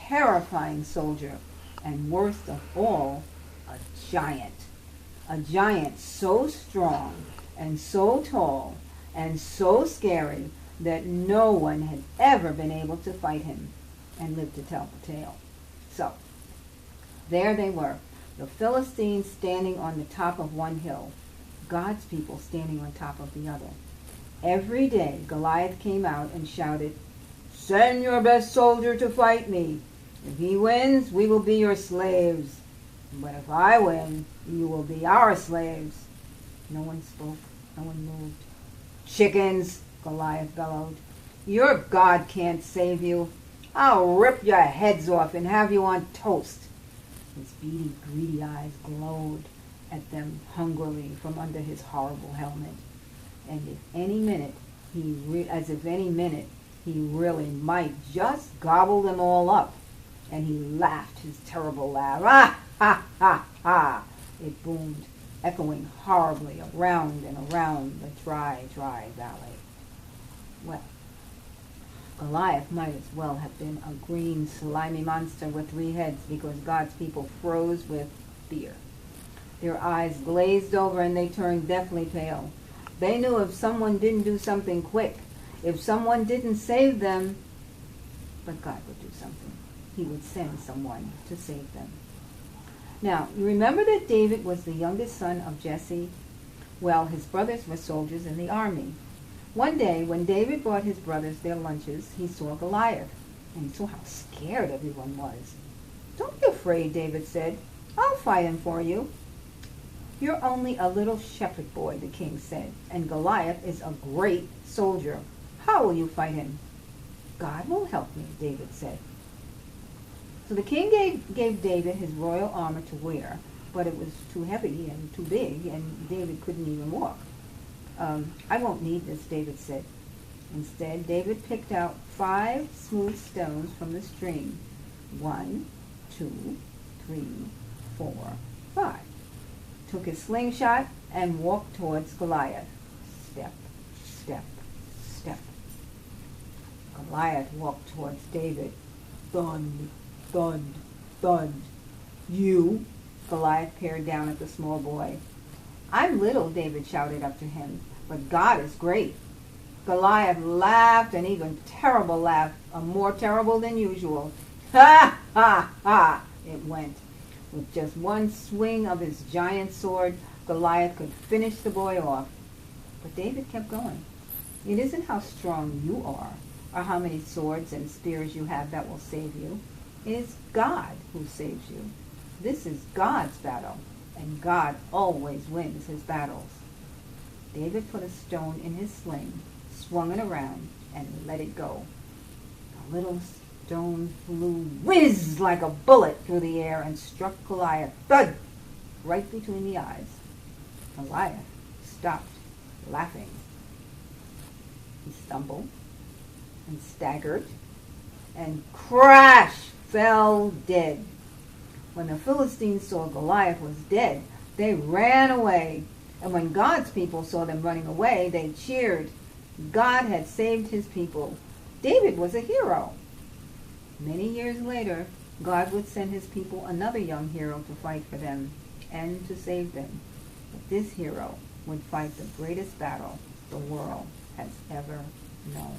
terrifying soldier, and worst of all, a giant. A giant so strong and so tall and so scary that no one had ever been able to fight him and live to tell the tale. So, there they were, the Philistines standing on the top of one hill, God's people standing on top of the other. Every day Goliath came out and shouted, "Send your best soldier to fight me. If he wins, we will be your slaves. But if I win, you will be our slaves." No one spoke. No one moved. "Chickens," Goliath bellowed. "Your God can't save you. I'll rip your heads off and have you on toast." His beady, greedy eyes glowed at them hungrily from under his horrible helmet. And if any minute he really might just gobble them all up. And he laughed his terrible laugh. "Ah, ha, ha, ha!" It boomed, echoing horribly around and around the dry, dry valley. Well, Goliath might as well have been a green, slimy monster with 3 heads, because God's people froze with fear. Their eyes glazed over and they turned deathly pale. They knew if someone didn't do something quick, if someone didn't save them, but God would do something. He would send someone to save them. Now, you remember that David was the youngest son of Jesse? Well, his brothers were soldiers in the army. One day, when David brought his brothers their lunches, he saw Goliath, and he saw how scared everyone was. "Don't be afraid," David said. "I'll fight him for you." "You're only a little shepherd boy," the king said, "and Goliath is a great soldier. How will you fight him?" "God will help me," David said. So the king gave David his royal armor to wear, but it was too heavy and too big, and David couldn't even walk. "I won't need this," David said. Instead, David picked out 5 smooth stones from the stream. 1, 2, 3, 4, 5. Took his slingshot and walked towards Goliath. Step, step, step. Goliath walked towards David. Thud, thud, thud. "You?" Goliath peered down at the small boy. "I'm little," David shouted up to him, "but God is great." Goliath laughed an even terrible laugh, a more terrible than usual. "Ha, ha, ha!" it went. With just one swing of his giant sword, Goliath could finish the boy off. But David kept going. It isn't how strong you are, or how many swords and spears you have that will save you. It is God who saves you. This is God's battle, and God always wins his battles. David put a stone in his sling, swung it around, and let it go. The little stone flew whiz like a bullet through the air and struck Goliath, thud, right between the eyes. Goliath stopped laughing. He stumbled and staggered and crash fell dead. When the Philistines saw Goliath was dead, they ran away. And when God's people saw them running away, they cheered. God had saved his people. David was a hero. Many years later, God would send his people another young hero to fight for them and to save them. But this hero would fight the greatest battle the world has ever known.